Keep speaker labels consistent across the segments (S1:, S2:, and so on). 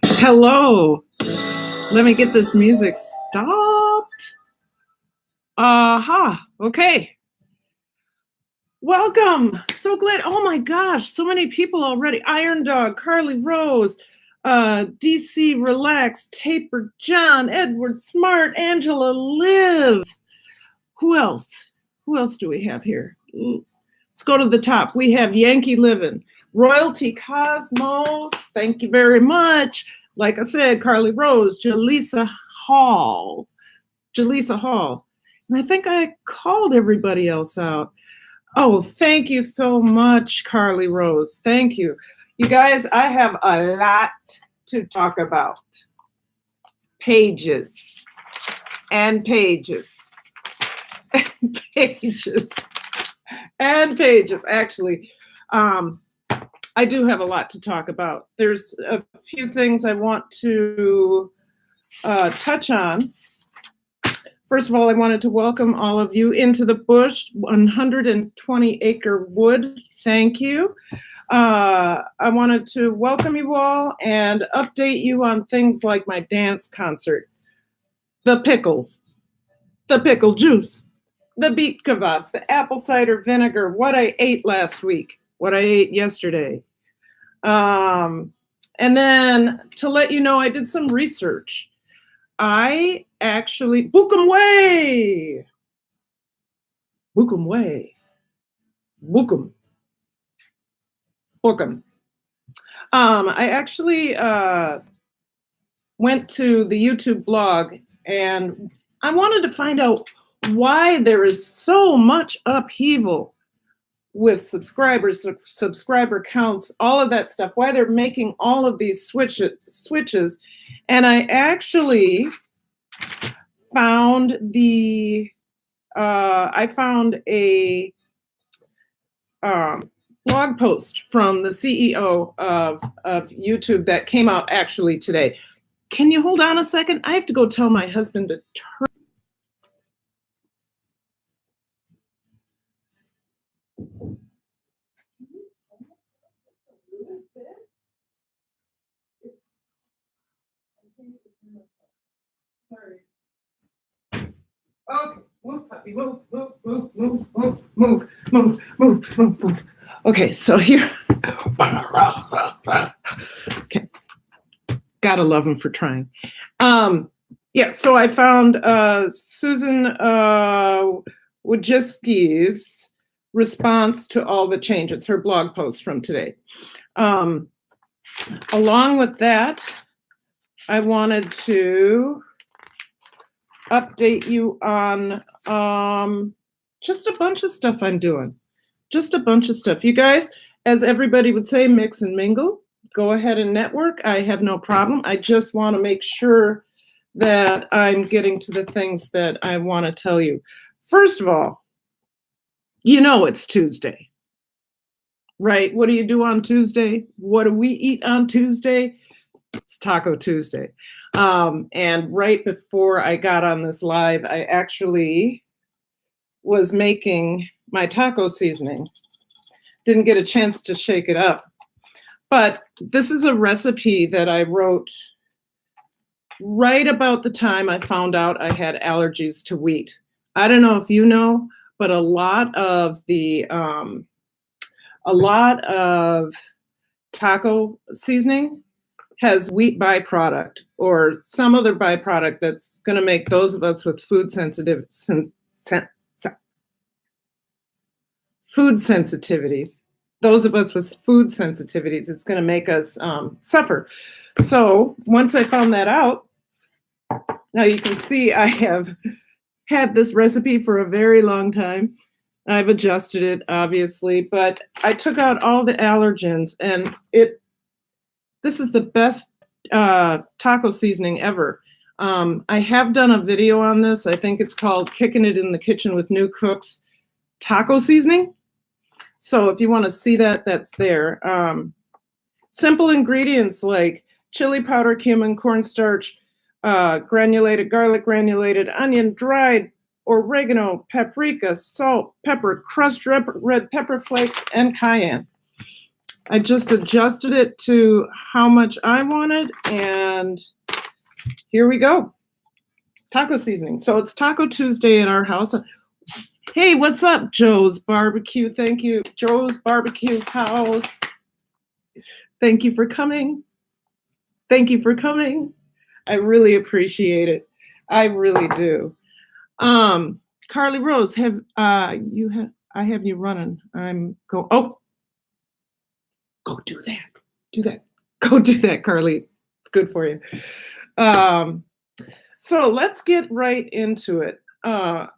S1: Hello. Let me get this music stopped. Aha. Okay. Welcome. So glad. Oh my gosh, so many people already. Iron Dog, Carly Rose, DC Relax, Taper John, Edward Smart, Angela Lives. Who else? Who else do we have here? Let's go to the top. We have Yankee Living, Royalty Cosmos. Thank you very much. Like I said, Carly Rose, Jaleesa Hall. And I think I called everybody else out. Oh, thank you so much, Carly Rose. Thank you. You guys, I have a lot to talk about. Pages and pages and pages and pages. Actually, I do have a lot to talk about. There's a few things I want to touch on. First of all, I wanted to welcome all of you into the bush, 120-acre wood. Thank you. I wanted to welcome you all and update you on things like my dance concert, the pickles, the pickle juice, the beet kvass, the apple cider vinegar, what I ate last week, what I ate yesterday. And then to let you know, I did some research. I actually book 'em way. I actually went to the YouTube blog and I wanted to find out why there is so much upheaval with subscribers, subscriber counts, all of that stuff, why they're making all of these switches. And I actually found a blog post from the CEO of YouTube that came out actually today. Can you hold on a second? I have to go tell my husband to turn. Sorry. Okay, move, puppy, move. Okay, so here. Okay, gotta love him for trying. Yeah, so I found Susan Wojcicki's response to all the changes, her blog post from today. Along with that, I wanted to update you on just a bunch of stuff I'm doing. Just a bunch of stuff. You guys, as everybody would say, mix and mingle. Go ahead and network. I have no problem. I just want to make sure that I'm getting to the things that I want to tell you. First of all, you know it's Tuesday, right? What do you do on Tuesday? What do we eat on Tuesday? It's Taco Tuesday. And right before I got on this live, I actually was making my taco seasoning. Didn't get a chance to shake it up. But this is a recipe that I wrote right about the time I found out I had allergies to wheat. I don't know if you know, but a lot of taco seasoning has wheat byproduct or some other byproduct that's going to make those of us with food sensitivities, it's going to make us suffer. So once I found that out, now you can see I have had this recipe for a very long time. I've adjusted it, obviously, but I took out all the allergens, and this is the best taco seasoning ever. I have done a video on this. I think it's called Kicking It in the Kitchen with New Cooks Taco Seasoning. So if you want to see that, that's there. Simple ingredients like chili powder, cumin, cornstarch, granulated garlic, granulated onion, dried oregano, paprika, salt, pepper, crushed red pepper flakes, and cayenne. I just adjusted it to how much I wanted, and here we go. Taco seasoning. So it's Taco Tuesday in our house. Hey, what's up, Joe's Barbecue? Thank you, Joe's Barbecue House. Thank you for coming. Thank you for coming. I really appreciate it. I really do. Carly Rose, I have you running. Oh, go do that. Do that. Go do that, Carly. It's good for you. So let's get right into it. I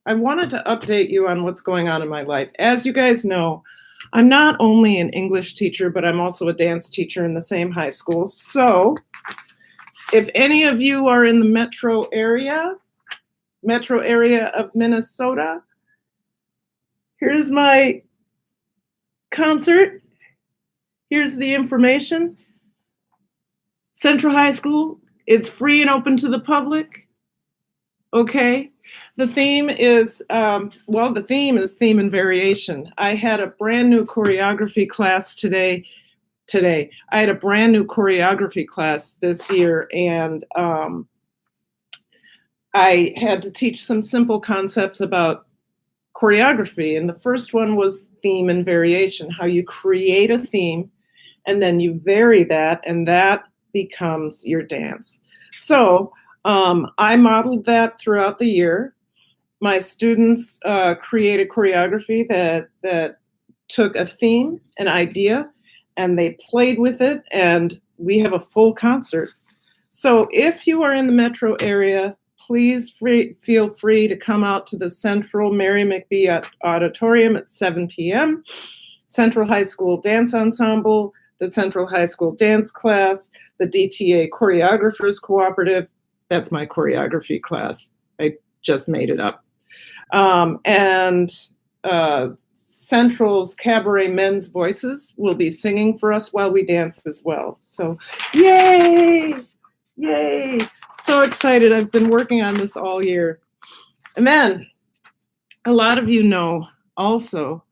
S1: wanted to update you on what's going on in my life. As you guys know, I'm not only an English teacher, but I'm also a dance teacher in the same high school. So if any of you are in the metro area of Minnesota, here's my concert. Here's the information. Central High School, it's free and open to the public. Okay. The theme is, theme and variation. I had a brand new choreography class today. I had a brand new choreography class this year, and I had to teach some simple concepts about choreography. And the first one was theme and variation, how you create a theme and then you vary that, and that becomes your dance. So I modeled that throughout the year. My students created choreography that took a theme, an idea, and they played with it, and we have a full concert. So if you are in the metro area, please feel free to come out to the Central Mary McBee Auditorium at 7 p.m. Central High School Dance Ensemble, the Central High School Dance Class, the DTA Choreographers Cooperative. That's my choreography class. I just made it up. And Central's Cabaret Men's Voices will be singing for us while we dance as well. So yay! Yay! So excited. I've been working on this all year. And then a lot of you know also,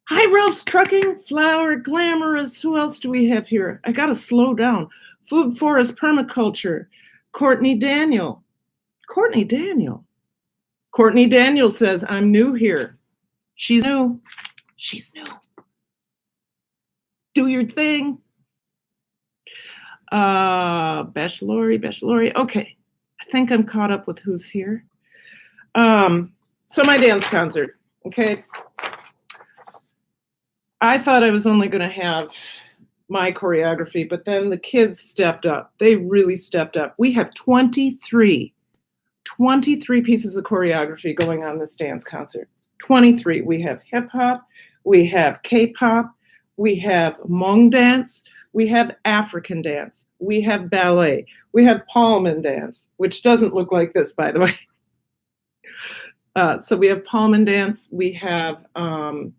S1: hi, Ralph's Trucking, Flower, Glamorous. Who else do we have here? I got to slow down. Food Forest Permaculture, Courtney Daniel. Courtney Daniel says, I'm new here. She's new. She's new. Do your thing. Bashlori. Okay. I think I'm caught up with who's here. So my dance concert, okay. I thought I was only going to have my choreography, but then the kids stepped up. They really stepped up. We have 23 pieces of choreography going on this dance concert. 23. We have hip hop, we have K-pop, we have Hmong dance, we have African dance, we have ballet, we have Pullman dance, which doesn't look like this, by the way. So we have Pullman dance, we have, Pullman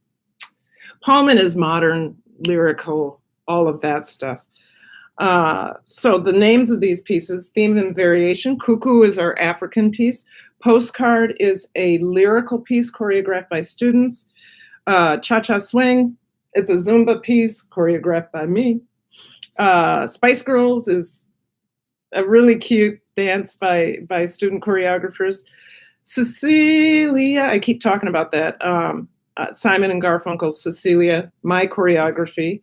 S1: is modern, lyrical, all of that stuff. So the names of these pieces, theme and variation. Cuckoo is our African piece. Postcard is a lyrical piece choreographed by students. Cha-Cha Swing, it's a Zumba piece choreographed by me. Spice Girls is a really cute dance by student choreographers. Cecilia, I keep talking about that. Simon and Garfunkel's Cecilia, my choreography.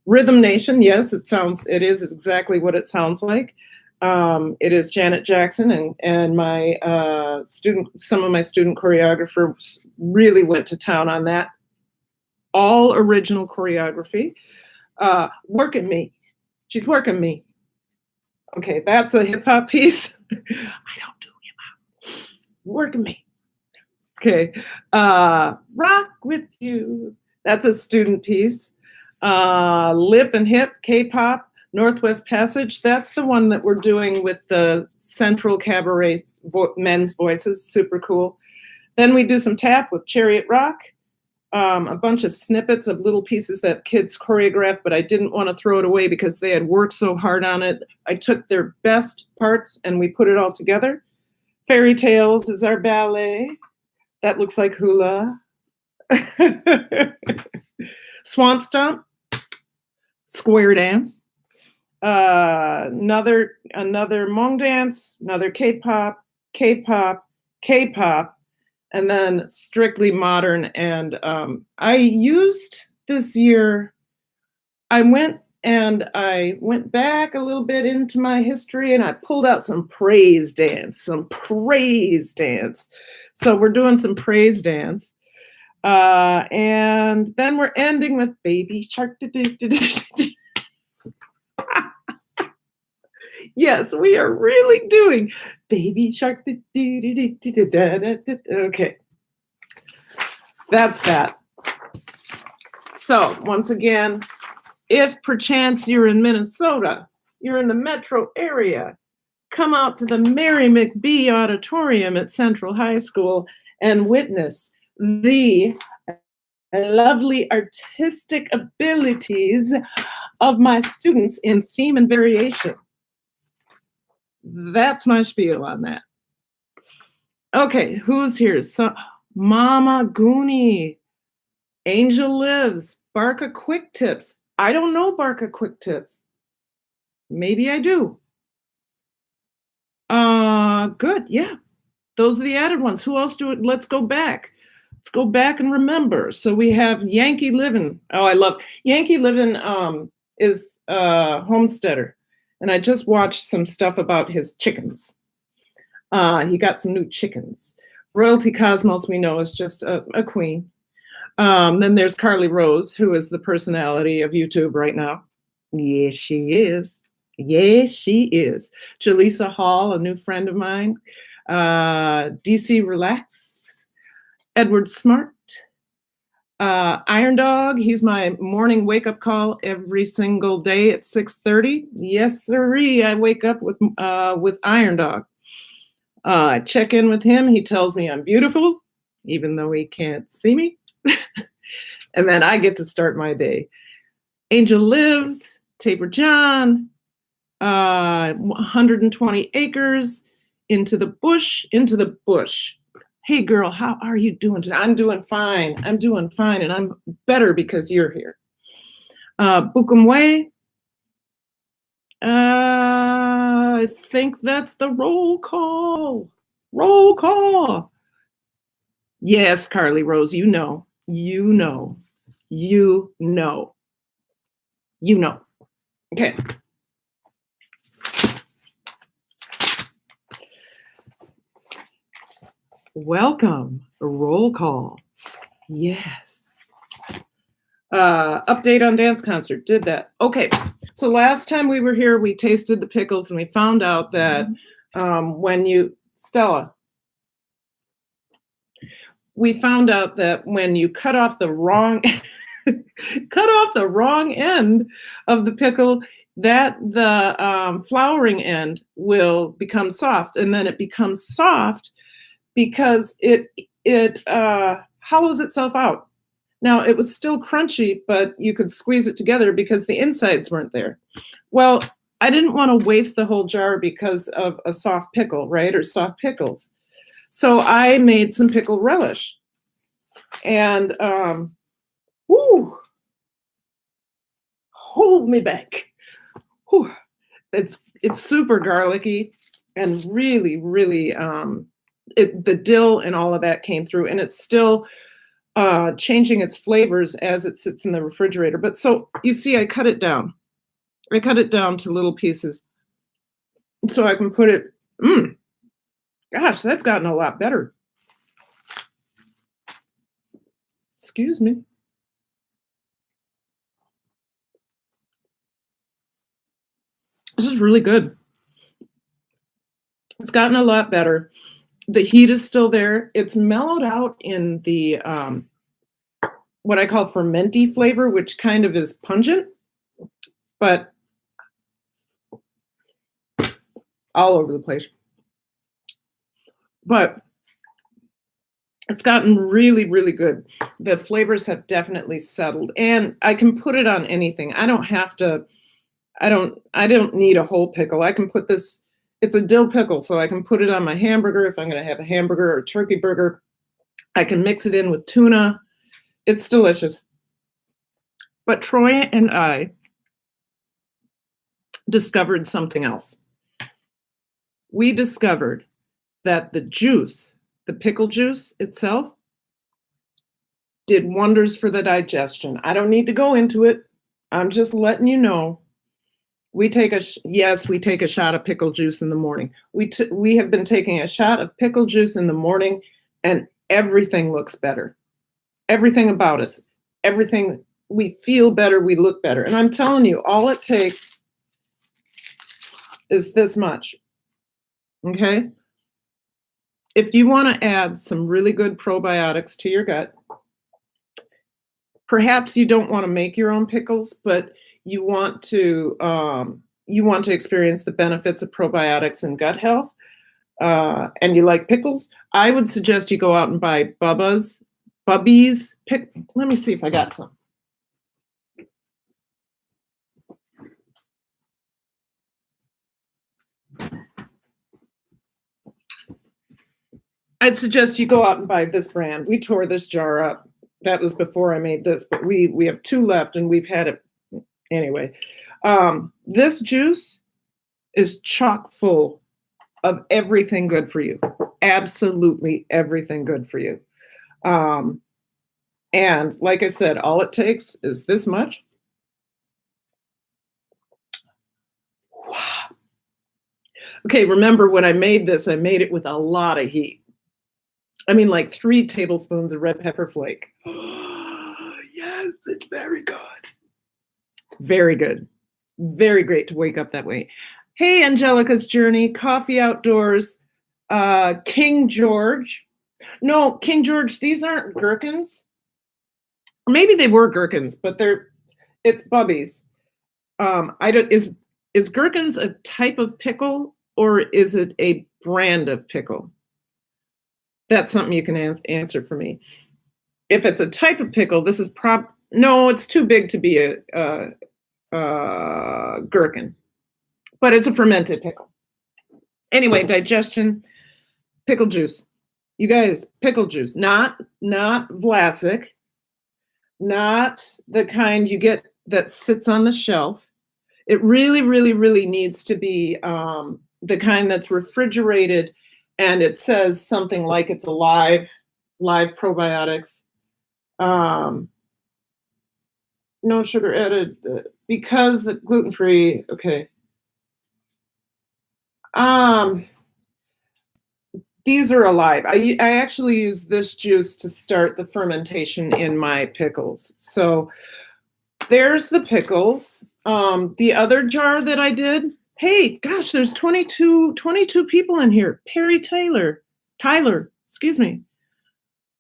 S1: Rhythm Nation, yes, it is exactly what it sounds like. It is Janet Jackson, and my some of my student choreographers really went to town on that. All original choreography. Working Me. She's working me. Okay, that's a hip hop piece. I don't do hip hop. Working me. Okay, Rock With You. That's a student piece. Lip and Hip, K-pop, Northwest Passage. That's the one that we're doing with the Central Cabaret Men's Voices. Super cool. Then we do some tap with Chariot Rock. A bunch of snippets of little pieces that kids choreographed, but I didn't want to throw it away because they had worked so hard on it. I took their best parts and we put it all together. Fairy Tales is our ballet. That looks like hula. Swamp Stomp, Square Dance, another Hmong dance, another K-pop, K-pop, K-pop, and then strictly modern. And I used this year, I went back a little bit into my history and I pulled out some praise dance, So we're doing some praise dance. And then we're ending with Baby Shark. Yes, we are really doing Baby Shark. Okay. That's that. So once again, if perchance you're in Minnesota, you're in the metro area, come out to the Mary McBee Auditorium at Central High School and witness the lovely artistic abilities of my students in theme and variation. That's my spiel on that. Okay, who's here? So, Mama Goonie, Angel Lives, Barca Quick Tips. I don't know Barca Quick Tips. Maybe I do. Good, yeah. Those are the added ones. Who else do it? Let's go back. Let's go back and remember. So we have Yankee Livin'. Oh, I love Yankee Livin'. Is homesteader, and I just watched some stuff about his chickens. He got some new chickens. Royalty Cosmos, we know, is just a queen. Then there's Carly Rose, who is the personality of YouTube right now. Yes, she is. Yes, she is. Jaleesa Hall, a new friend of mine. DC Relax. Edward Smart. Iron Dog, he's my morning wake-up call every single day at 6:30. Yes, sirree, I wake up with Iron Dog. I check in with him. He tells me I'm beautiful, even though he can't see me. And then I get to start my day. Angel Lives, Taper John, 120 acres, into the bush. Hey girl, how are you doing today? I'm doing fine, and I'm better because you're here. Bukumwe, I think that's the roll call. Roll call. Yes, Carly Rose, you know. Okay. Welcome. Roll call. Yes. Update on dance concert. Did that. Okay. So last time we were here, we tasted the pickles and we found out that we found out that when you cut off the wrong end of the pickle, that the flowering end will become soft, and then it becomes soft because it hollows itself out. Now, it was still crunchy, but you could squeeze it together because the insides weren't there. Well, I didn't want to waste the whole jar because of a soft pickle, right? Or soft pickles. So I made some pickle relish. And, hold me back. Whew. It's super garlicky and really, really, the dill and all of that came through, and it's still changing its flavors as it sits in the refrigerator. But so you see, I cut it down. I cut it down to little pieces so I can put it. Gosh, that's gotten a lot better. Excuse me. This is really good. It's gotten a lot better. The heat is still there. It's mellowed out in the what I call fermenty flavor, which kind of is pungent, but all over the place. But it's gotten really, really good. The flavors have definitely settled, and I can put it on anything. I don't have to. I don't need a whole pickle. I can put this. It's a dill pickle, so I can put it on my hamburger if I'm going to have a hamburger or a turkey burger. I can mix it in with tuna. It's delicious. But Troy and I discovered something else. We discovered that the juice, the pickle juice itself, did wonders for the digestion. I don't need to go into it. I'm just letting you know. We take a shot of pickle juice in the morning. We have been taking a shot of pickle juice in the morning, and everything looks better. Everything about us, everything, we feel better, we look better. And I'm telling you, all it takes is this much. Okay? If you want to add some really good probiotics to your gut, perhaps you don't want to make your own pickles, but you want to experience the benefits of probiotics and gut health, and you like pickles, I would suggest you go out and buy Bubby's. Let me see if I got some. I'd suggest you go out and buy this brand. We tore this jar up. That was before I made this, but we have 2 left, and we've had it anyway. This juice is chock full of everything good for you. Absolutely everything good for you. And like I said, all it takes is this much. Wow. Okay, remember when I made this, I made it with a lot of heat. I mean, like 3 tablespoons of red pepper flake. Yes, it's very good. It's very good. Very great to wake up that way. Hey, Angelica's Journey, Coffee Outdoors, King George. No, King George, these aren't gherkins. Or maybe they were gherkins, but it's Bubby's. Is gherkins a type of pickle, or is it a brand of pickle? That's something you can answer for me. If it's a type of pickle, this is no, it's too big to be a gherkin, but it's a fermented pickle. Anyway, digestion, pickle juice. You guys, pickle juice, not Vlasic, not the kind you get that sits on the shelf. It really, really, really needs to be the kind that's refrigerated, and it says something like it's a live probiotics. No sugar added because gluten-free. Okay. These are alive. I actually use this juice to start the fermentation in my pickles. So there's the pickles. The other jar that I did, hey, gosh, there's 22 people in here. Tyler, excuse me.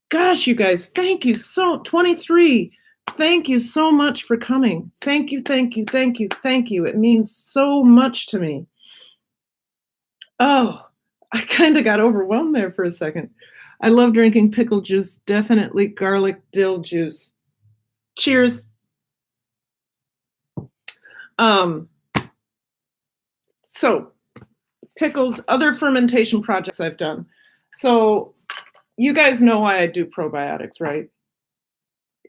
S1: Gosh, you guys, thank you 23. Thank you so much for coming. Thank you. It means so much to me. Oh, I kind of got overwhelmed there for a second. I love drinking pickle juice, definitely garlic dill juice. Cheers. So pickles, other fermentation projects I've done. So you guys know why I do probiotics, right?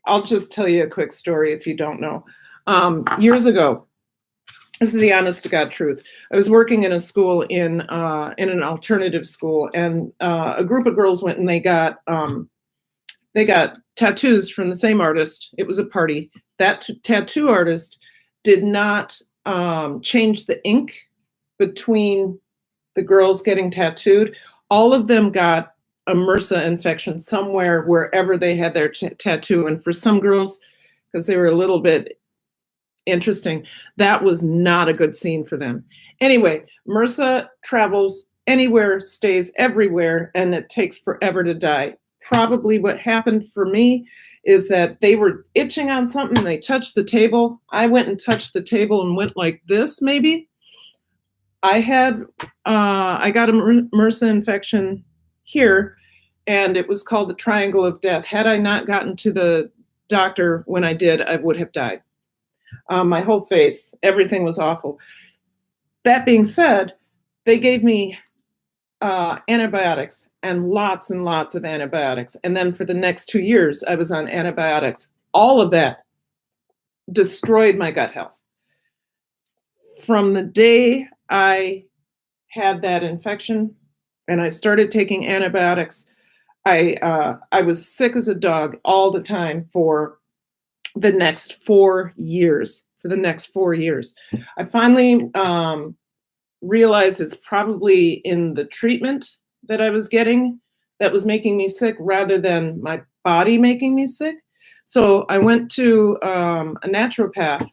S1: I'll just tell you a quick story if you don't know. Years ago, this is the honest to God truth. I was working in a school in an alternative school, and a group of girls went and they got tattoos from the same artist. It was a party. That tattoo artist did not change the ink between the girls getting tattooed. All of them got a MRSA infection somewhere, wherever they had their tattoo. And for some girls, because they were a little bit interesting, that was not a good scene for them. Anyway, MRSA travels anywhere, stays everywhere, and it takes forever to die. Probably what happened for me is that they were itching on something and they touched the table. I went and touched the table and went like this, maybe. I got a MRSA infection here, and it was called the Triangle of Death. Had I not gotten to the doctor when I did, I would have died. My whole face, everything was awful. That being said, they gave me antibiotics and lots of antibiotics. And then for the next 2 years, I was on antibiotics. All of that destroyed my gut health. From the day I had that infection and I started taking antibiotics, I was sick as a dog all the time for the next 4 years. I finally realized it's probably in the treatment that I was getting that was making me sick rather than my body making me sick. So I went to a naturopath.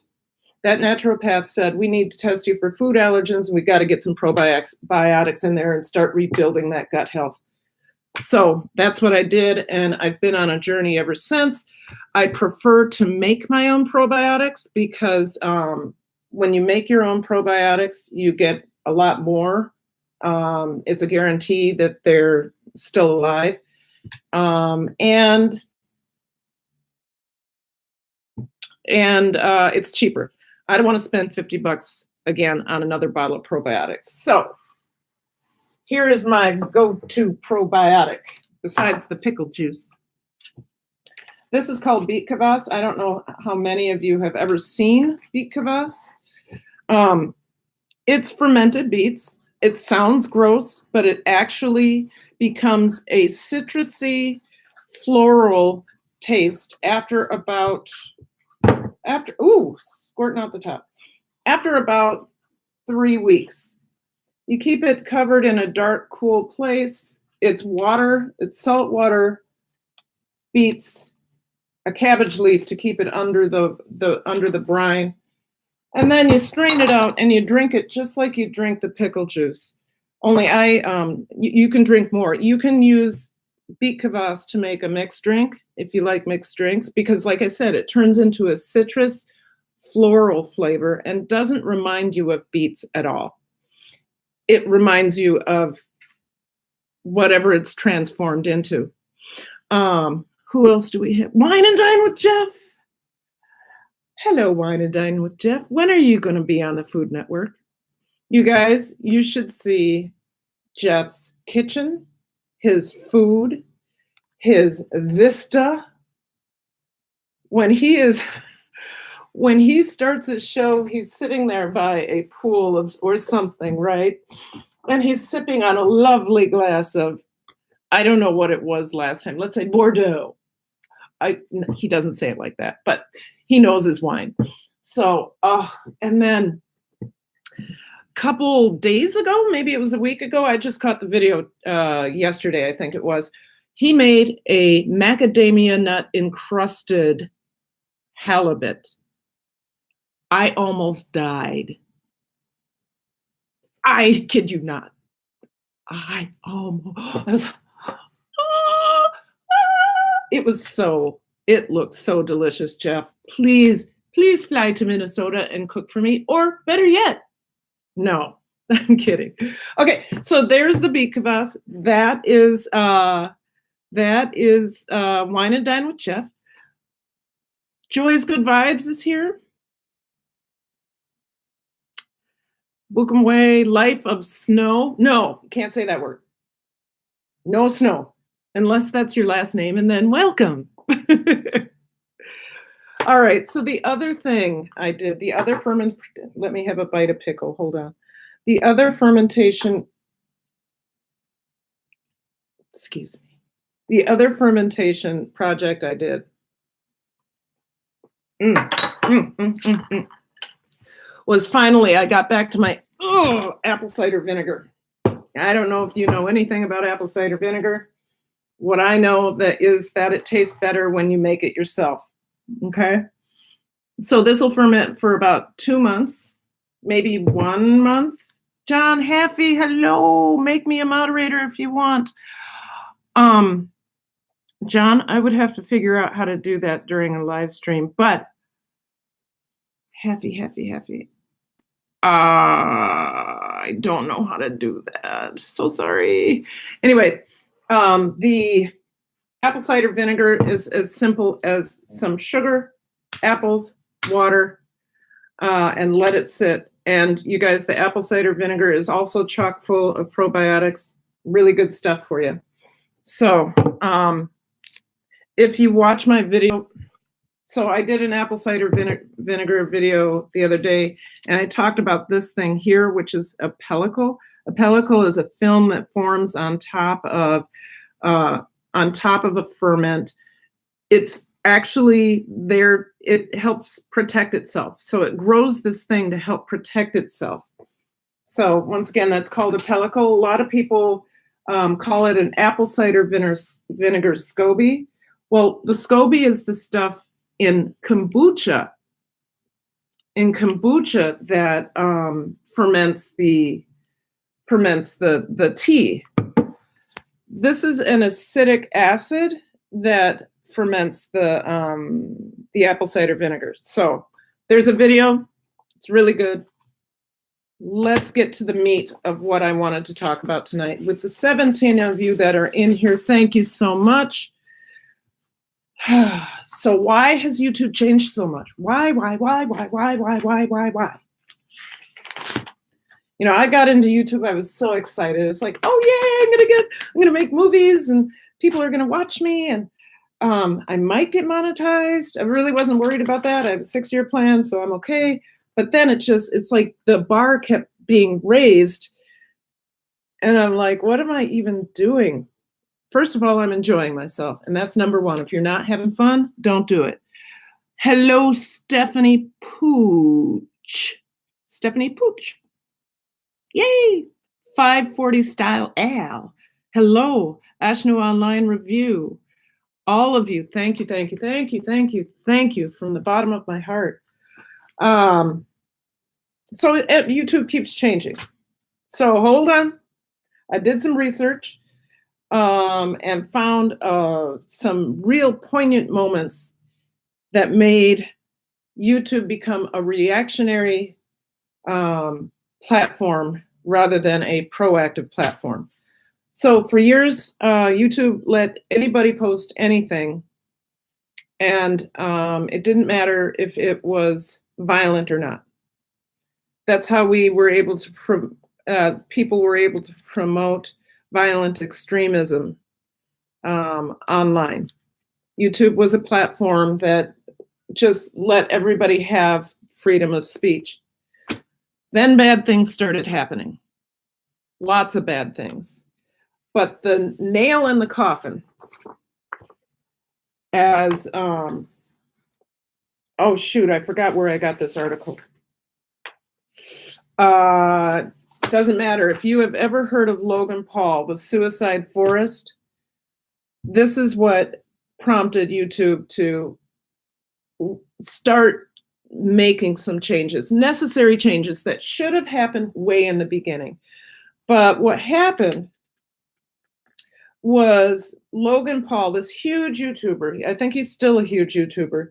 S1: That naturopath said, we need to test you for food allergens. We got to get some probiotics in there and start rebuilding that gut health. So that's what I did, and I've been on a journey ever since. I prefer to make my own probiotics because when you make your own probiotics, you get a lot more. It's a guarantee that they're still alive. And it's cheaper. I don't want to spend $50 again on another bottle of probiotics. So here is my go-to probiotic besides the pickle juice. This is called beet kvass. I don't know how many of you have ever seen beet kvass. It's fermented beets. It sounds gross, but it actually becomes a citrusy, floral taste after squirting out the top. After about 3 weeks. You keep it covered in a dark, cool place. It's water, it's salt water, beets, a cabbage leaf to keep it under the brine. And then you strain it out and you drink it just like you drink the pickle juice. Only you can drink more. You can use beet kvass to make a mixed drink if you like mixed drinks, because like I said, it turns into a citrus floral flavor and doesn't remind you of beets at all. It reminds you of whatever it's transformed into. Who else do we have? Wine and Dine with Jeff. Hello, Wine and Dine with Jeff. When are you going to be on the Food Network? You guys, you should see Jeff's kitchen, his food, his vista. When he starts his show, he's sitting there by a pool or something, right? And he's sipping on a lovely glass of, I don't know what it was last time. Let's say Bordeaux. He doesn't say it like that, but he knows his wine. So, and then a couple days ago, maybe it was a week ago, I just caught the video yesterday, I think it was. He made a macadamia nut encrusted halibut. I almost died. I kid you not. It looked so delicious, Jeff. Please fly to Minnesota and cook for me, or better yet, no, I'm kidding. Okay, so there's the beet kvass. That is Wine and Dine with Jeff. Joy's Good Vibes is here. Bookham Way, Life of Snow. No, can't say that word. No snow, unless that's your last name, and then welcome. All right, so the other thing I did, let me have a bite of pickle, hold on. The other fermentation project I did was finally, I got back to my apple cider vinegar. I don't know if you know anything about apple cider vinegar. What I know is that it tastes better when you make it yourself, okay? So this will ferment for about 2 months, maybe 1 month. John Haffey, hello, make me a moderator if you want. John, I would have to figure out how to do that during a live stream, but Haffey. I don't know how to do that. So sorry. Anyway, the apple cider vinegar is as simple as some sugar, apples, water, and let it sit. And you guys, the apple cider vinegar is also chock full of probiotics, Really good stuff for you. So if you watch my video, so I did an apple cider vinegar video the other day, and I talked about this thing here, which is a pellicle. A pellicle is a film that forms on top of a ferment. It's actually there. It helps protect itself. So it grows this thing to help protect itself. So once again, that's called a pellicle. A lot of people call it an apple cider vinegar SCOBY. Well, the SCOBY is the stuff in kombucha. In kombucha that ferments the tea. This is an acidic acid that ferments the apple cider vinegar. So there's a video. It's really good. Let's get to the meat of what I wanted to talk about tonight. With the 17 of you that are in here, thank you so much. So why has YouTube changed so much? Why? You know, I got into YouTube. I was so excited. It's like, oh yeah, I'm gonna make movies and people are gonna watch me and I might get monetized. I really wasn't worried about that. I have a 6-year plan, so I'm okay. But then it's like the bar kept being raised. And I'm like, what am I even doing? First of all, I'm enjoying myself. And that's number one. If you're not having fun, don't do it. Hello, Stephanie Pooch. Stephanie Pooch. Yay! 540 Style Al. Hello, Ashnu Online Review. All of you, thank you from the bottom of my heart. So YouTube keeps changing. So hold on. I did some research and found some real poignant moments that made YouTube become a reactionary platform rather than a proactive platform. So for years, YouTube let anybody post anything, and it didn't matter if it was violent or not. That's how we were able to, people were able to promote violent extremism online. YouTube was a platform that just let everybody have freedom of speech. Then bad things started happening. Lots of bad things. But the nail in the coffin, as, oh shoot, I forgot where I got this article. Doesn't matter. If you have ever heard of Logan Paul, the Suicide Forest, this is what prompted YouTube to start making some changes, necessary changes that should have happened way in the beginning. But what happened was Logan Paul, this huge YouTuber, I think he's still a huge YouTuber,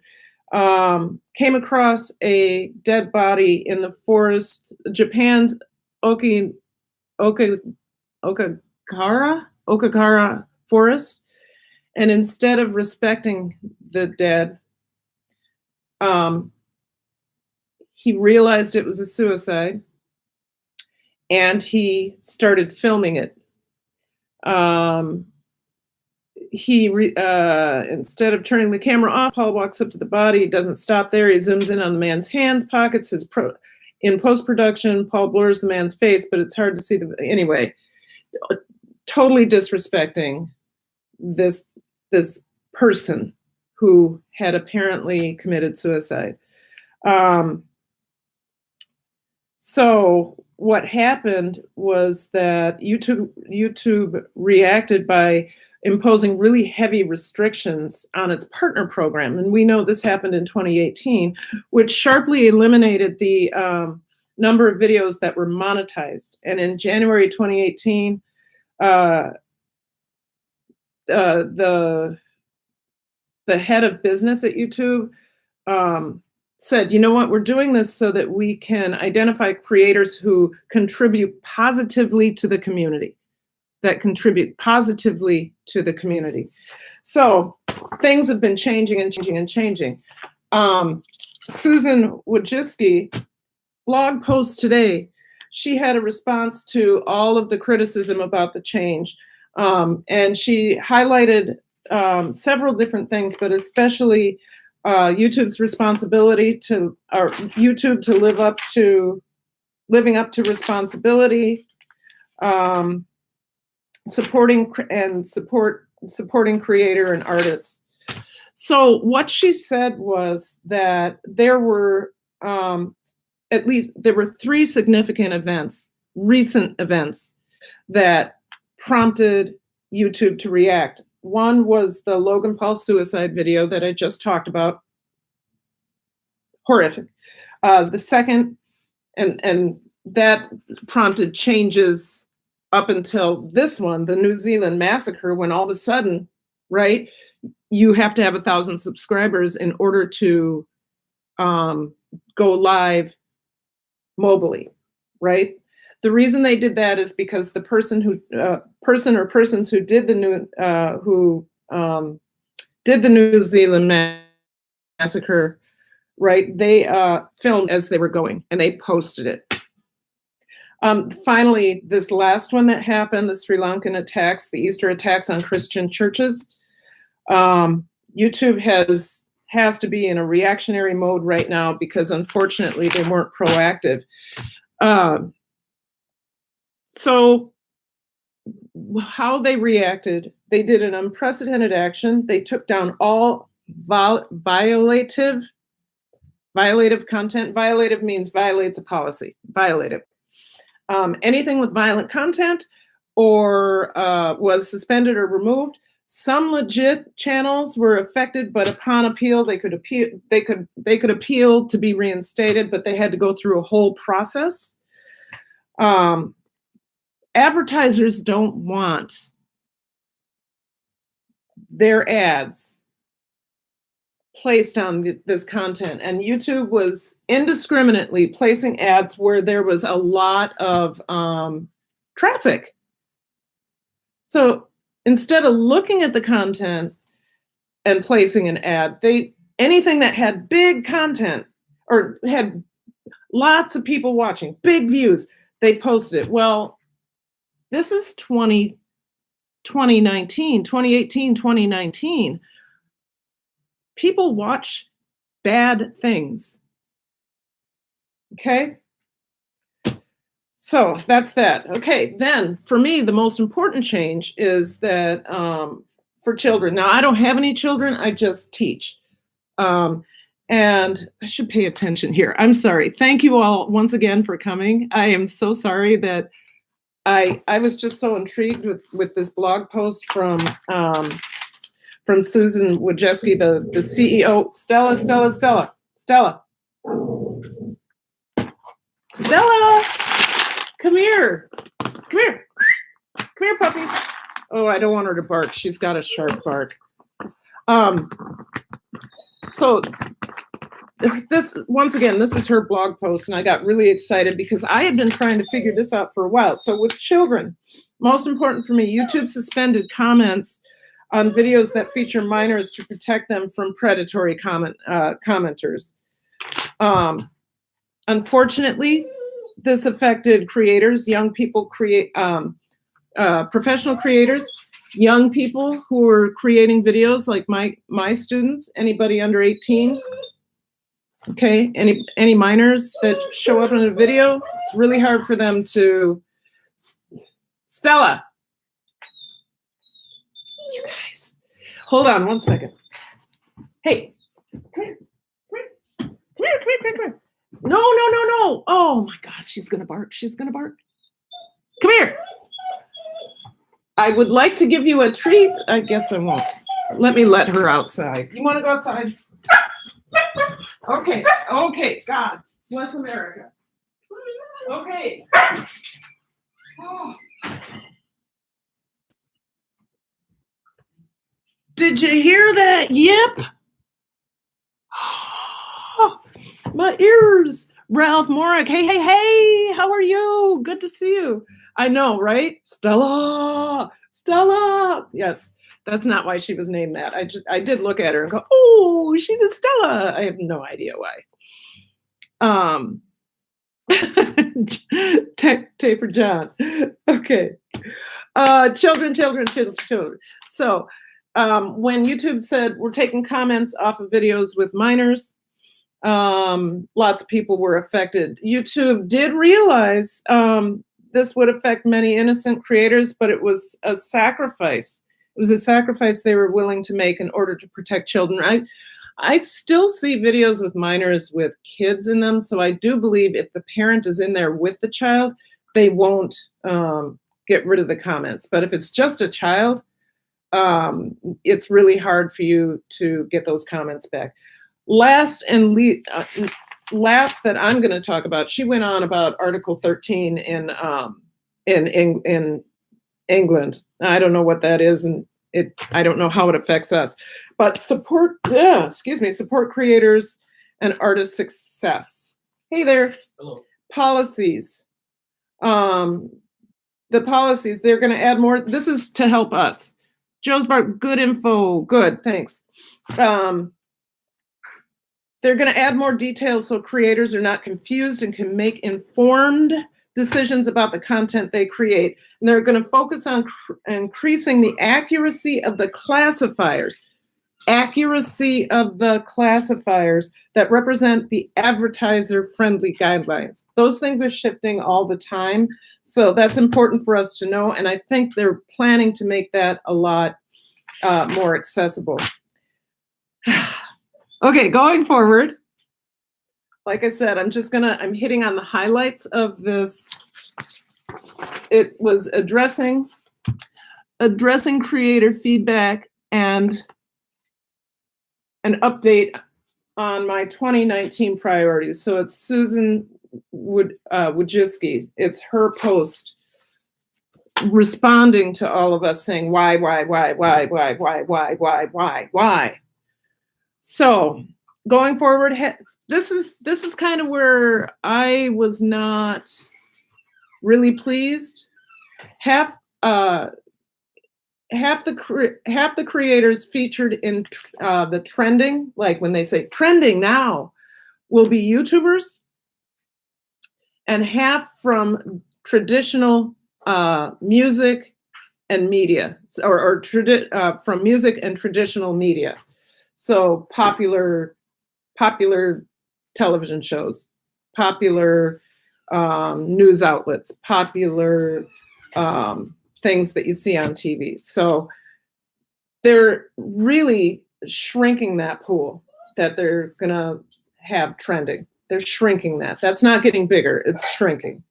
S1: came across a dead body in the forest, Japan's Okakara forest. And instead of respecting the dead, he realized it was a suicide and he started filming it. Instead of turning the camera off, Paul walks up to the body. He doesn't stop there. He zooms in on the man's hands, pockets. In post-production, Paul blurs the man's face, but it's hard to see anyway. Totally disrespecting this person who had apparently committed suicide. So what happened was that YouTube reacted by imposing really heavy restrictions on its partner program. And we know this happened in 2018, which sharply eliminated the number of videos that were monetized. And in January 2018, the head of business at YouTube said, you know what, we're doing this so that we can identify creators who contribute positively to the community. So things have been changing and changing and changing. Susan Wojcicki blog post today. she had a response to all of the criticism about the change. And she highlighted several different things, but especially YouTube's responsibility to, or YouTube to living up to responsibility, supporting creator and artists. So what she said was that there were there were 3 significant events, recent events, that prompted YouTube to react. One was the Logan Paul suicide video that I just talked about. Horrific. The second, and that prompted changes up until this one, the New Zealand massacre, when all of a sudden, right, you have to have 1,000 subscribers in order to go live mobily, right? The reason they did that is because the person or persons who did the New Zealand massacre, right? They filmed as they were going and they posted it. Finally, this last one that happened, the Sri Lankan attacks, the Easter attacks on Christian churches, YouTube has to be in a reactionary mode right now because unfortunately they weren't proactive. So how they reacted, they did an unprecedented action. They took down all violative content. Violative means violates a policy, violative. Anything with violent content or was suspended or removed. Some legit channels were affected, but upon appeal, they could appeal to be reinstated, but they had to go through a whole process. Advertisers don't want their ads placed on this content, and YouTube was indiscriminately placing ads where there was a lot of traffic. So instead of looking at the content and placing an ad, anything that had big content or had lots of people watching, big views, they posted it. Well, this is 2018, 2019. People watch bad things. Okay? So that's that. Okay, then for me, the most important change is that for children. Now, I don't have any children, I just teach. And I should pay attention here. I'm sorry. Thank you all once again for coming. I am so sorry that I was just so intrigued with this blog post from Susan Wojcicki, the CEO. Stella, come here, puppy. Oh, I don't want her to bark. She's got a sharp bark. So this, once again, this is her blog post, and I got really excited because I had been trying to figure this out for a while. So with children, most important for me, YouTube suspended comments on videos that feature minors to protect them from predatory commenters. Unfortunately, this affected creators, young people, professional creators, young people who are creating videos like my students, anybody under 18. Okay, any minors that show up in a video, it's really hard for them to. Stella, you guys, hold on one second. Hey, come here. No. Oh my God, she's gonna bark. Come here. I would like to give you a treat. I guess I won't. Let her outside. You want to go outside? Okay. God bless America. Okay. Oh. Did you hear that? Yep. Oh, my ears. Ralph Morik. Hey. How are you? Good to see you. I know, right? Stella. Yes. That's not why she was named that. I did look at her and go, oh, she's a Stella. I have no idea why. Taper John. Okay. Children. So when YouTube said we're taking comments off of videos with minors, lots of people were affected. YouTube did realize this would affect many innocent creators, but it was a sacrifice. It was a sacrifice they were willing to make in order to protect children. I still see videos with minors with kids in them, so I do believe if the parent is in there with the child, they won't get rid of the comments. But if it's just a child, it's really hard for you to get those comments back. Last that I'm going to talk about, she went on about Article 13 in England. I don't know what that is, and I don't know how it affects us. But support creators and artist success. Hey there.
S2: Hello.
S1: Policies. The policies, they're going to add more. This is to help us. Joe's Bar, good info. Good, thanks. They're going to add more details so creators are not confused and can make informed decisions about the content they create. And they're going to focus on increasing the accuracy of the classifiers. Accuracy of the classifiers that represent the advertiser-friendly guidelines. Those things are shifting all the time. So that's important for us to know. And I think they're planning to make that a lot more accessible. Okay, going forward, like I said, I'm hitting on the highlights of this. It was addressing creator feedback and an update on my 2019 priorities. So it's Susan Wojcicki. It's her post responding to all of us saying, why? So going forward, this is kind of where I was not really pleased. Half the creators featured in the trending, like when they say trending now, will be YouTubers, and half from traditional music and media, or from music and traditional media. So popular television shows, popular news outlets, popular things that you see on TV. So they're really shrinking that pool that they're going to have trending. They're shrinking that. That's not getting bigger. It's shrinking.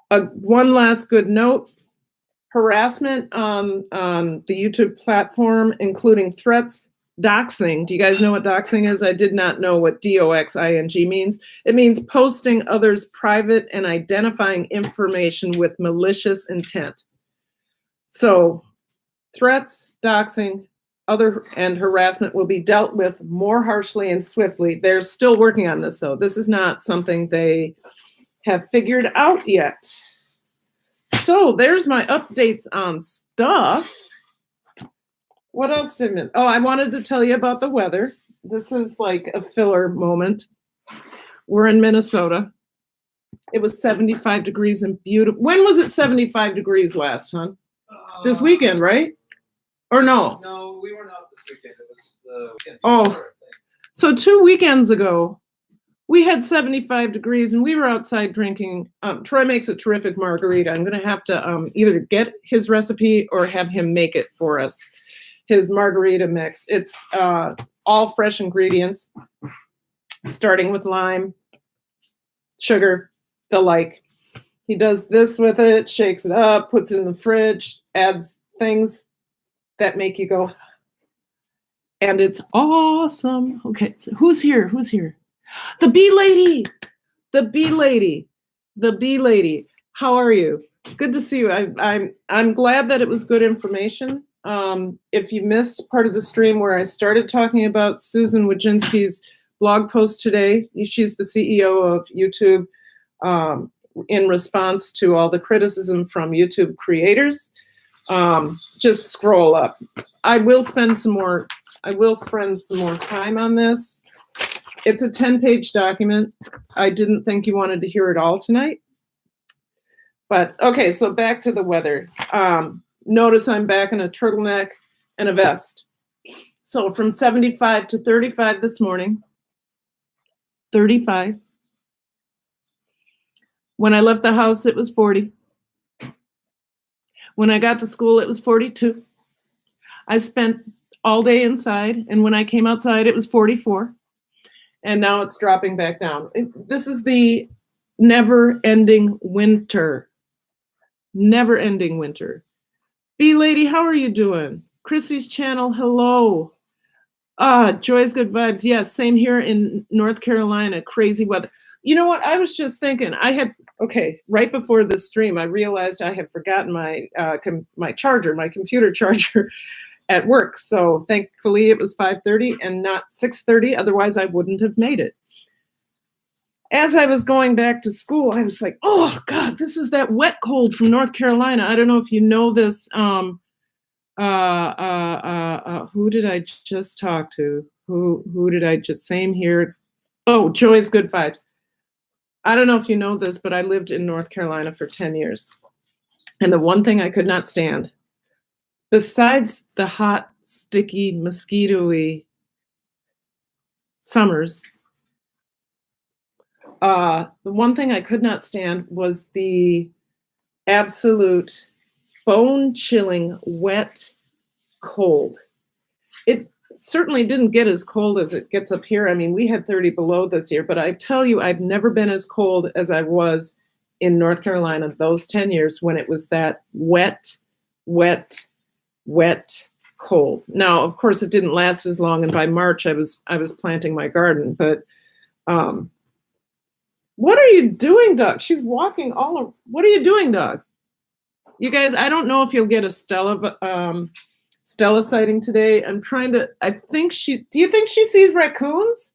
S1: One last good note. Harassment on the YouTube platform, including threats, doxing. Do you guys know what doxing is? I did not know what doxing means. It means posting others' private and identifying information with malicious intent. So threats, doxing, and harassment will be dealt with more harshly and swiftly. They're still working on this, though. This is not something they have figured out yet. So there's my updates on stuff. What else did I? Oh, I wanted to tell you about the weather. This is like a filler moment. We're in Minnesota. It was 75 degrees and beautiful. When was it 75 degrees last, hon? This weekend, right? Or no?
S2: No, we weren't out this weekend. It was the weekend
S1: before,
S2: I think.
S1: So 2 weekends ago, we had 75 degrees and we were outside drinking. Troy makes a terrific margarita. I'm going to have to either get his recipe or have him make it for us. His margarita mix. It's all fresh ingredients, starting with lime, sugar, the like. He does this with it, shakes it up, puts it in the fridge, adds things that make you go, and it's awesome. Okay, so who's here? Who's here? The bee lady. The bee lady. The bee lady. How are you? Good to see you. I'm glad that it was good information. If you missed part of the stream where I started talking about Susan Wojcicki's blog post today, she's the CEO of YouTube, in response to all the criticism from YouTube creators. Just scroll up. I will spend some more time on this. It's a 10-page document. I didn't think you wanted to hear it all tonight. But okay, so back to the weather. Notice I'm back in a turtleneck and a vest. So from 75 to 35 this morning. 35. When I left the house, it was 40. When I got to school, it was 42. I spent all day inside, and when I came outside, it was 44. And now it's dropping back down. This is the never-ending winter. Never-ending winter. B Lady, how are you doing? Chrissy's channel, hello. Joy's good vibes. Yes, same here in North Carolina. Crazy weather. You know what? I was just thinking. Right before this stream, I realized I had forgotten my charger, my computer charger, at work. So thankfully it was 5:30 and not 6:30. Otherwise, I wouldn't have made it. As I was going back to school, I was like, "Oh God, this is that wet cold from North Carolina." I don't know if you know this. Who did I just talk to? Who did I just? Same here. Oh, Joy's good vibes. I don't know if you know this, but I lived in North Carolina for 10 years. And the one thing I could not stand, besides the hot, sticky, mosquito-y summers, the one thing I could not stand was the absolute bone-chilling, wet cold. It certainly didn't get as cold as it gets up here. I mean, we had 30 below this year, but I tell you, I've never been as cold as I was in North Carolina those 10 years when it was that wet, wet, wet cold. Now, of course, it didn't last as long, and by March, I was planting my garden. But what are you doing, Doug? She's walking all over. What are you doing, Doug? You guys, I don't know if you'll get a Stella sighting today. Do you think she sees raccoons?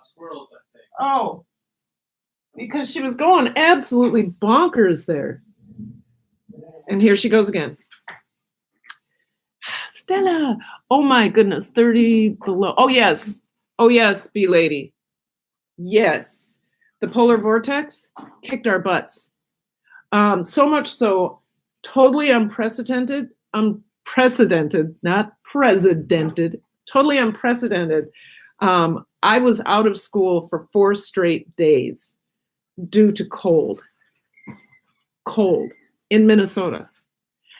S2: Squirrels, I think.
S1: Oh, because she was going absolutely bonkers there. And here she goes again. Stella. Oh my goodness, 30 below. Oh yes, B Lady. Yes. The polar vortex kicked our butts. So much so, totally unprecedented, not precedented, totally unprecedented. I was out of school for 4 straight days due to cold in Minnesota.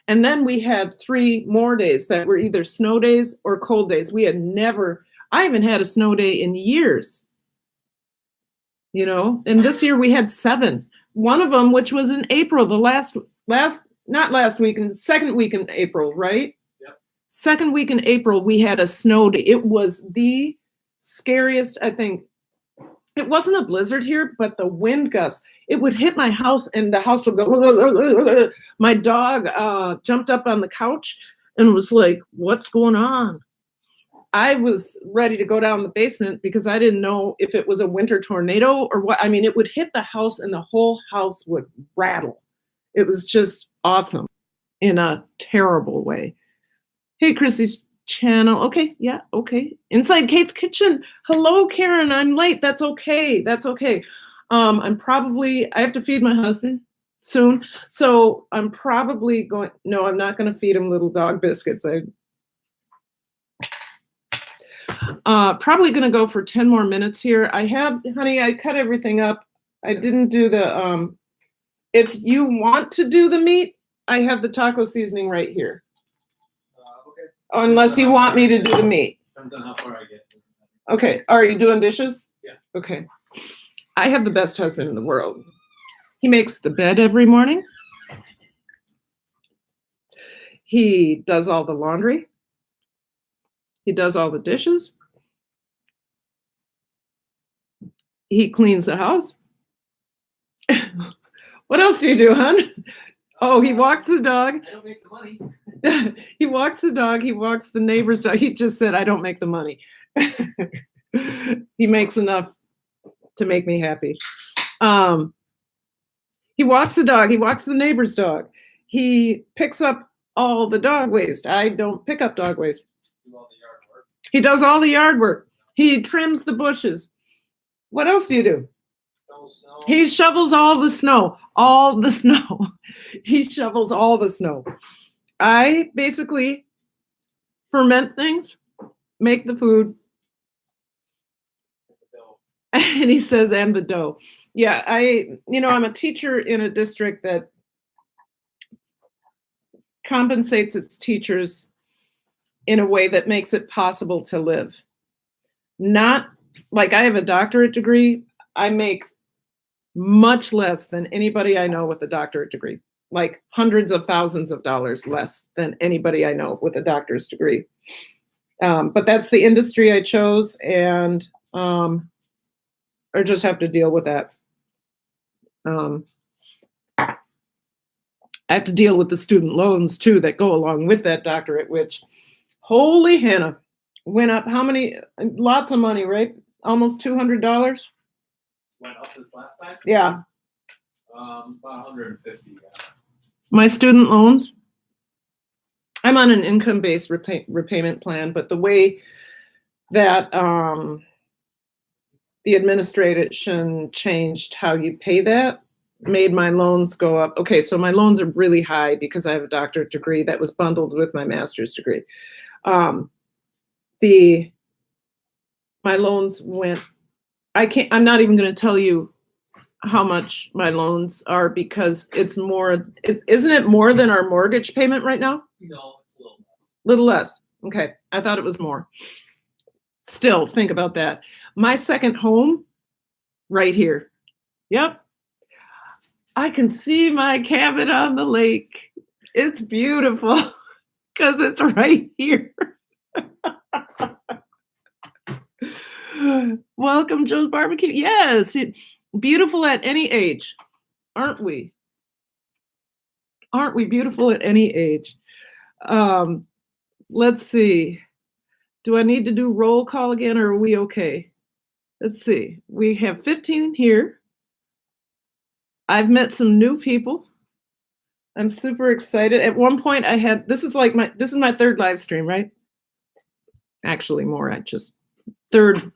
S1: And then we had 3 more days that were either snow days or cold days. I haven't had a snow day in years, and this year we had 7. One of them, which was in April, not last week, in the second week in April, right?
S2: Yep.
S1: Second week in April, we had a snow day. It was the scariest, I think. It wasn't a blizzard here, but the wind gusts. It would hit my house and the house would go. My dog jumped up on the couch and was like, "What's going on?" I was ready to go down the basement because I didn't know if it was a winter tornado or what. I mean, it would hit the house and the whole house would rattle. It was just awesome in a terrible way. Hey, Chrissy's channel. Okay, yeah, okay. Inside Kate's Kitchen. Hello, Karen. I'm late. That's okay. I have to feed my husband soon. So I'm probably no, I'm not going to feed him little dog biscuits. Probably going to go for 10 more minutes here. Honey, I cut everything up. I didn't do the, if you want to do the meat, I have the taco seasoning right here.
S2: Okay.
S1: Unless you want me to do the meat.
S2: Depends on how far I get.
S1: Okay. Are you doing dishes?
S2: Yeah.
S1: Okay. I have the best husband in the world. He makes the bed every morning. He does all the laundry. He does all the dishes. He cleans the house. What else do you do, hon? Oh, he walks the dog.
S2: I don't make the money.
S1: He walks the dog. He walks the neighbor's dog. He just said, "I don't make the money." He makes enough to make me happy. He walks the dog. He walks the neighbor's dog. He picks up all the dog waste. I don't pick up dog waste.
S2: Do all the yard work.
S1: He does all the yard work. He trims the bushes. What else do you do?
S2: Shovel snow.
S1: He shovels all the snow. All the snow. He shovels all the snow. I basically ferment things, make the food, and he says, and the dough. Yeah, I'm a teacher in a district that compensates its teachers in a way that makes it possible to live. Not like I have a doctorate degree. I make much less than anybody I know with a doctorate degree, like hundreds of thousands of dollars less than anybody I know with a doctor's degree. But that's the industry I chose, and I just have to deal with that. I have to deal with the student loans too that go along with that doctorate, which, holy Hannah, went up. How many? Lots of money, right? Almost $200.
S2: Went up this last time?
S1: Yeah.
S2: About 150. Yeah.
S1: My student loans, I'm on an income-based repayment plan, but the way that the administration changed how you pay that made my loans go up. Okay, so my loans are really high because I have a doctorate degree that was bundled with my master's degree. My loans went, I'm not even going to tell you how much my loans are because it's more, isn't it more than our mortgage payment right now?
S2: No, it's a little less.
S1: Little less. Okay, I thought it was more. Still, think about that. My second home, right here. Yep. I can see my cabin on the lake. It's beautiful because it's right here. Welcome, Joe's Barbecue. Yes, beautiful at any age, aren't we? Aren't we beautiful at any age? Let's see. Do I need to do roll call again, or are we okay? Let's see. We have 15 here. I've met some new people. I'm super excited. At one point I had, this is my third live stream, right? Actually more, third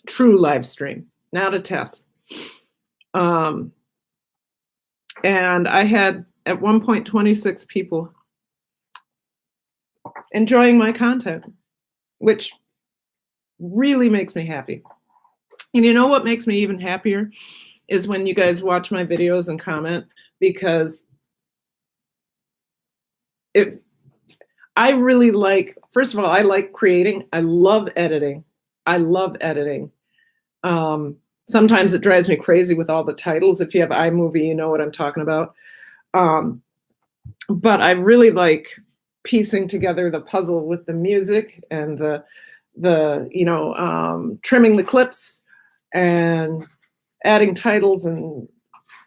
S1: true live stream, not a test. And I had at one point 26 people enjoying my content, which really makes me happy. And you know what makes me even happier is when you guys watch my videos and comment, because I really like, first of all, I like creating. I love editing. Sometimes it drives me crazy with all the titles. If you have iMovie, you know what I'm talking about. But I really like piecing together the puzzle with the music and trimming the clips and adding titles and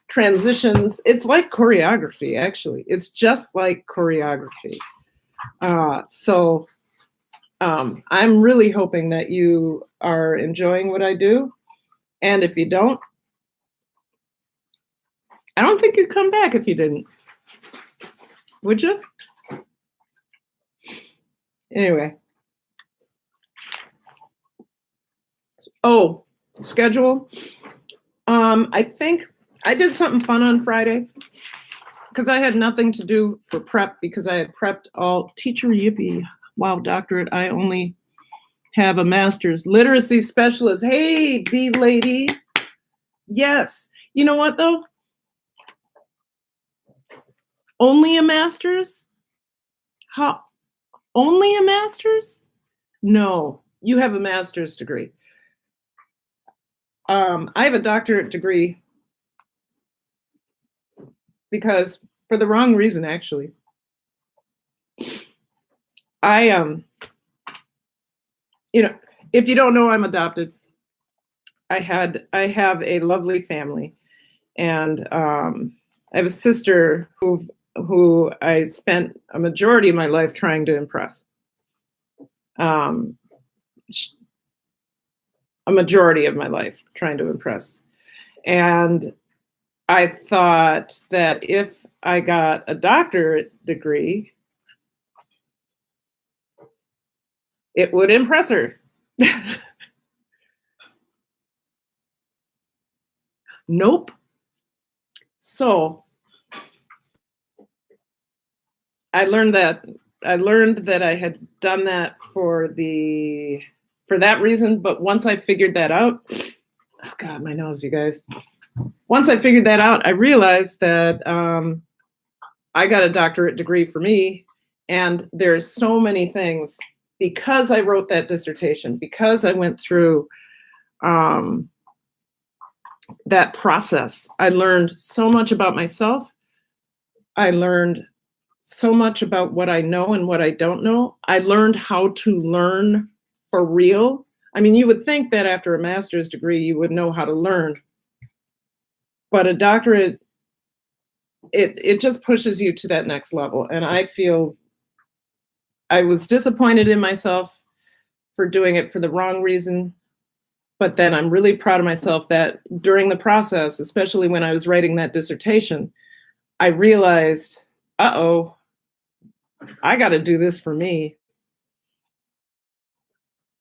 S1: transitions. It's like choreography, actually. It's just like choreography. So I'm really hoping that you are enjoying what I do. And if you don't, I don't think you'd come back if you didn't. Would you? Anyway. Oh, schedule. I think I did something fun on Friday because I had nothing to do for prep because I had prepped all teacher yippee. Wow, doctorate. I only have a master's literacy specialist. Hey, bee lady. Yes. You know what though? Only a master's? How? Only a master's? No, you have a master's degree. I have a doctorate degree because for the wrong reason, actually. If you don't know, I'm adopted. I have a lovely family, and I have a sister who I spent a majority of my life trying to impress. A majority of my life trying to impress. And I thought that if I got a doctorate degree, It would impress her. Nope. So I learned that I had done that for that reason, but once I figured that out, oh God, my nose, you guys. Once I figured that out, I realized that I got a doctorate degree for me, and there's so many things because I wrote that dissertation, because I went through that process. I learned so much about myself. I learned so much about what I know and what I don't know. I learned how to learn for real. I mean, you would think that after a master's degree, you would know how to learn, but a doctorate, it just pushes you to that next level. And I feel I was disappointed in myself for doing it for the wrong reason. But then I'm really proud of myself that during the process, especially when I was writing that dissertation, I realized, uh-oh, I got to do this for me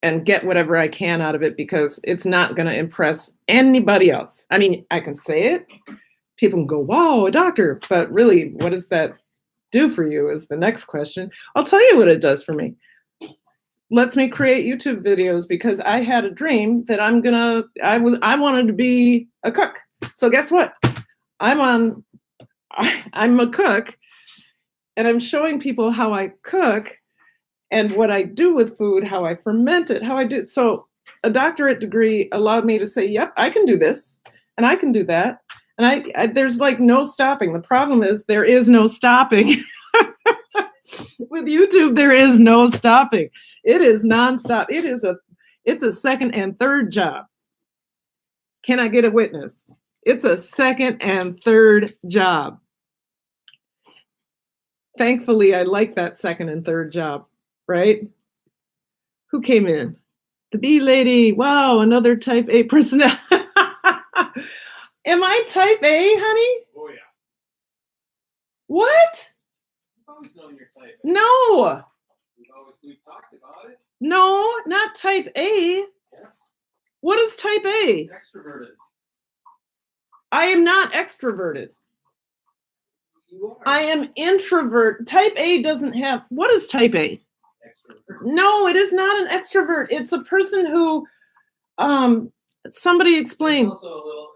S1: and get whatever I can out of it, because it's not going to impress anybody else. I mean, I can say it. People can go, wow, a doctor. But really, what does that do for you is the next question. I'll tell you what it does for me. Lets me create YouTube videos, because I had a dream that I wanted to be a cook. So guess what? I'm a cook, and I'm showing people how I cook and what I do with food, how I ferment it, how I do. So a doctorate degree allowed me to say, yep, I can do this and I can do that. And I there's like no stopping. The problem is there is no stopping. With YouTube, there is no stopping. It is nonstop. It's a second and third job. Can I get a witness? It's a second and third job. Thankfully, I like that second and third job, right? Who came in? The bee lady. Wow, another type A personality. Am I type A, honey?
S2: Oh yeah.
S1: What?
S2: I've always known you're type A.
S1: No.
S2: We've talked about it.
S1: No, not type A.
S2: Yes.
S1: What is type A?
S2: Extroverted.
S1: I am not extroverted.
S2: You are.
S1: I am introvert. Type A doesn't have, what is type A?
S2: Extrovert.
S1: No, it is not an extrovert. It's a person who, somebody explain.
S2: It's a little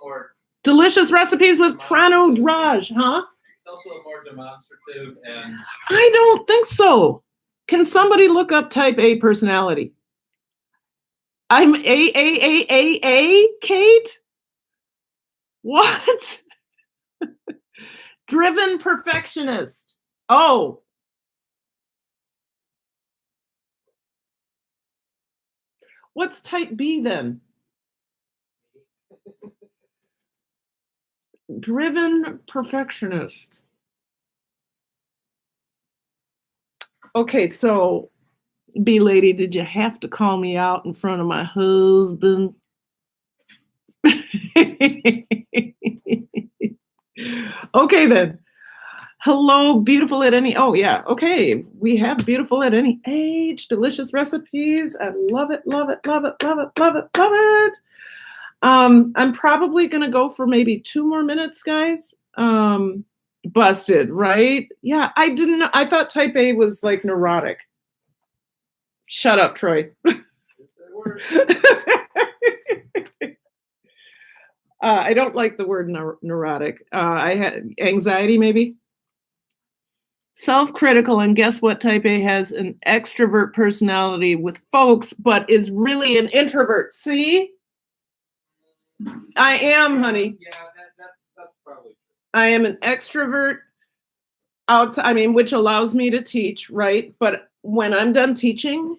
S2: more.
S1: Delicious recipes with Prano Raj, huh?
S2: It's also more demonstrative and.
S1: I don't think so. Can somebody look up type A personality? I'm A, Kate? What? Driven perfectionist. Oh. What's type B then? Driven perfectionist. Okay, so B lady, did you have to call me out in front of my husband? Okay then. Hello, beautiful at any, oh yeah, okay. We have beautiful at any age, delicious recipes. I love it, love it, love it, love it, love it, love it. I'm probably gonna go for maybe 2 more minutes, guys. Busted, right? Yeah, I didn't know, I thought type A was like neurotic. Shut up, Troy. I don't like the word neurotic. I had anxiety, maybe. Self-critical, and guess what? Type A has an extrovert personality with folks, but is really an introvert. See? I am, honey.
S2: Yeah, that's probably true.
S1: I am an extrovert outside, I mean, which allows me to teach, right? But when I'm done teaching,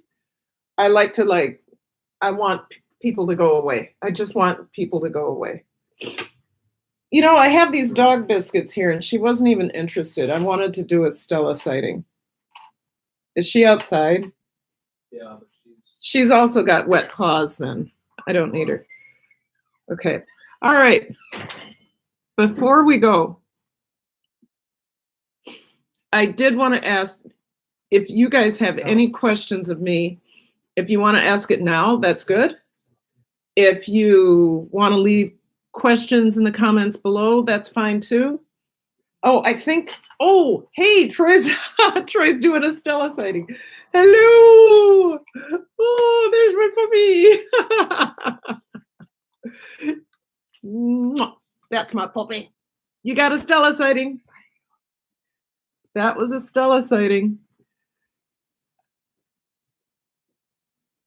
S1: I like to I want people to go away. I just want people to go away. You know, I have these dog biscuits here, and she wasn't even interested. I wanted to do a Stella sighting. Is she outside?
S2: Yeah, but
S1: She's also got wet paws then. I don't need her. Okay. All right. Before we go, I did want to ask if you guys have any questions of me. If you want to ask it now, that's good. If you want to leave questions in the comments below, that's fine too. Oh, hey, Troy's Troy's doing a Stella sighting. Hello. Oh, there's my puppy. Mwah. That's my puppy. You got a Stella sighting. That was a Stella sighting.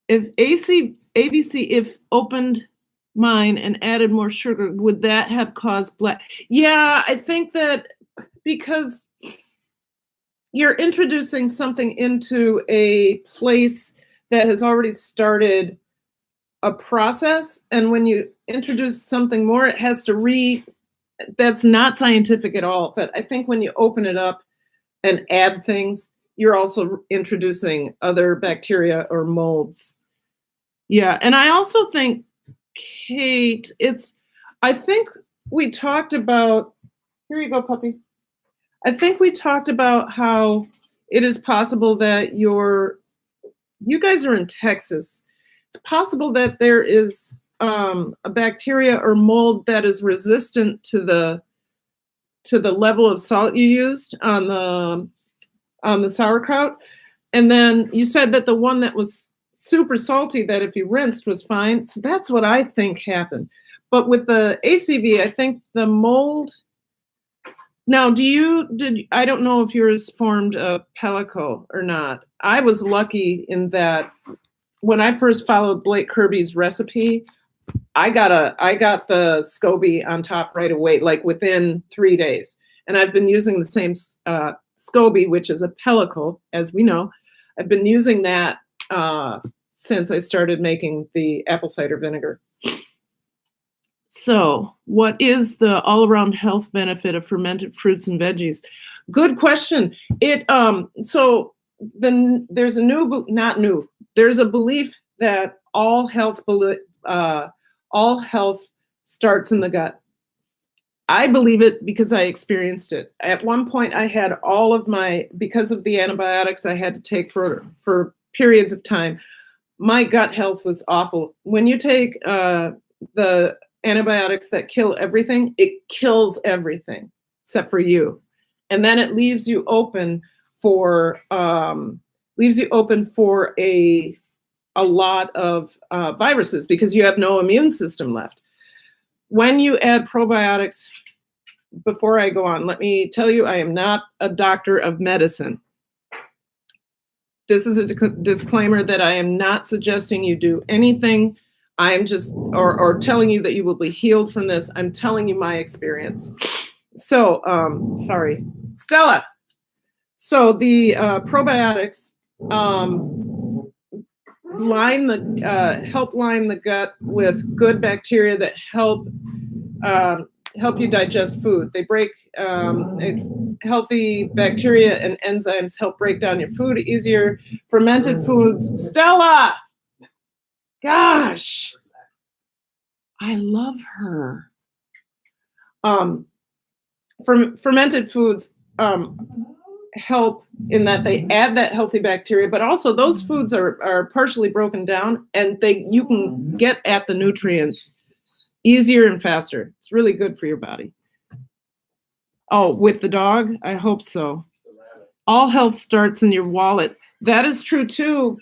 S1: If ABC, if opened mine and added more sugar, would that have caused black? Yeah, I think that because you're introducing something into a place that has already started a process, and when you introduce something more, it has to that's not scientific at all, but I think when you open it up and add things, you're also introducing other bacteria or molds. Yeah, and I also think, Kate, I think we talked about, here you go, puppy. I think we talked about how it is possible that you guys are in Texas. It's possible that there is a bacteria or mold that is resistant to the level of salt you used on the sauerkraut. And then you said that the one that was super salty, that if you rinsed was fine. So that's what I think happened. But with the ACV, I think the mold. Now, I don't know if yours formed a pellicle or not. I was lucky in that when I first followed Blake Kirby's recipe, I got the SCOBY on top right away, like within 3 days. And I've been using the same SCOBY, which is a pellicle, as we know. I've been using that since I started making the apple cider vinegar. So, what is the all-around health benefit of fermented fruits and veggies? Good question. There's a belief that all health starts in the gut. I believe it because I experienced it. At one point, I had because of the antibiotics I had to take for periods of time, my gut health was awful. When you take the antibiotics that kill everything, it kills everything except for you. And then it leaves you open for a lot of viruses because you have no immune system left. When you add probiotics, before I go on, let me tell you, I am not a doctor of medicine. This is a disclaimer that I am not suggesting you do anything. I am just, or telling you that you will be healed from this. I'm telling you my experience. So, sorry, Stella. So the probiotics help line the gut with good bacteria that help you digest food. They break healthy bacteria and enzymes help break down your food easier. Fermented foods, Stella. Gosh, I love her. Fermented foods help in that they add that healthy bacteria, but also those foods are partially broken down, and you can get at the nutrients easier and faster. It's really good for your body. Oh, with the dog? I hope so. All health starts in your wallet. That is true too,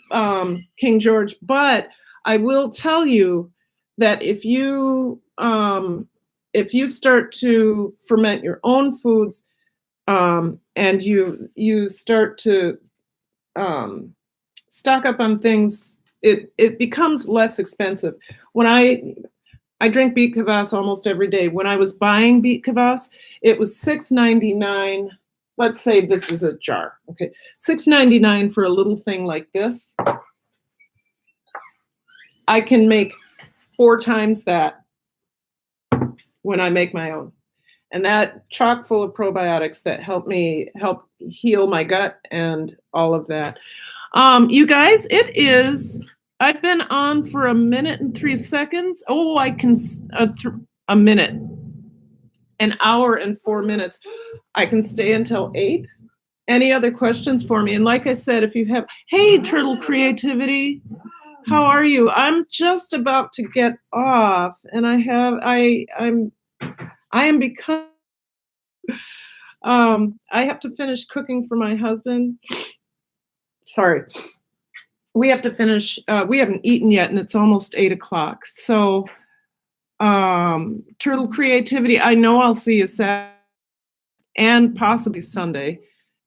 S1: King George, but I will tell you that if you start to ferment your own foods, and you start to stock up on things, it becomes less expensive. When I drink beet kvass almost every day. When I was buying beet kvass, it was $6.99. Let's say this is a jar. Okay, $6.99 for a little thing like this. I can make 4 times that when I make my own. And that chock full of probiotics that help heal my gut and all of that. You guys, I've been on for 1 minute and 3 seconds. Oh, I can, a minute, an hour and 4 minutes. I can stay until 8. Any other questions for me? And like I said, if you have, hey, Turtle Creativity. How are you? I'm just about to get off, and I am becoming. I have to finish cooking for my husband. Sorry, we have to finish. We haven't eaten yet, and it's almost 8 o'clock. So, Turtle Creativity. I know I'll see you Saturday and possibly Sunday,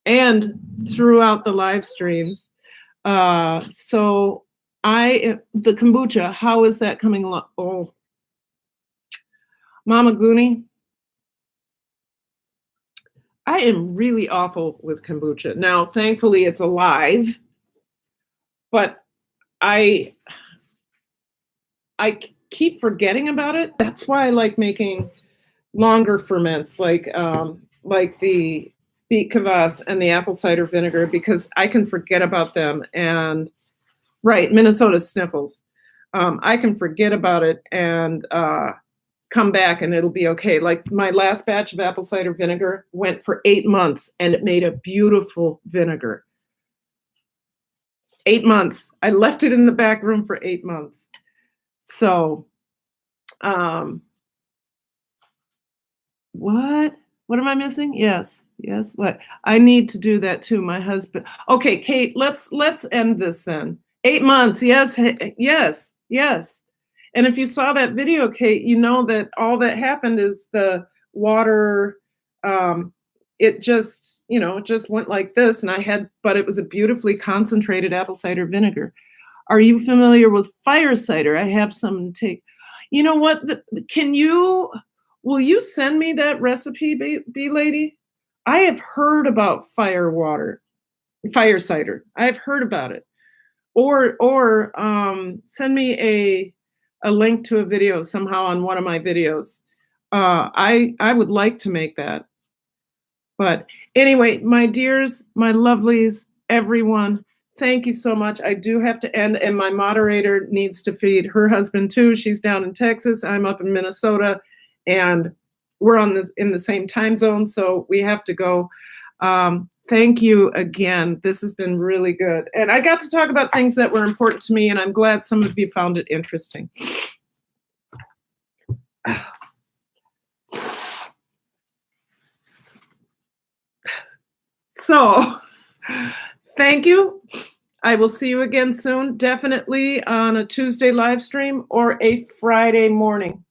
S1: and throughout the live streams. So the kombucha, how is that coming along? Oh, Mama Goonie, I am really awful with kombucha. Now, thankfully, it's alive, but I keep forgetting about it. That's why I like making longer ferments, like the beet kvass and the apple cider vinegar, because I can forget about them. And right, Minnesota sniffles. I can forget about it and come back and it'll be okay. Like my last batch of apple cider vinegar went for 8 months and it made a beautiful vinegar. 8 months. I left it in the back room for 8 months. So, what am I missing? Yes. What? I need to do that too. My husband. Okay, Kate, let's end this then. 8 months. Yes. And if you saw that video, Kate, you know that all that happened is the water, it just went like this, but it was a beautifully concentrated apple cider vinegar. Are you familiar with fire cider? I have some take. You know what? Will you send me that recipe, bee lady? I have heard about fire cider. I've heard about it. Or send me a link to a video somehow on one of my videos. I would like to make that. But anyway, my dears, my lovelies, everyone, thank you so much. I do have to end, and my moderator needs to feed her husband too. She's down in Texas. I'm up in Minnesota, and we're in the same time zone, so we have to go. Thank you again. This has been really good. And I got to talk about things that were important to me, and I'm glad some of you found it interesting. So, thank you. I will see you again soon, definitely on a Tuesday live stream or a Friday morning.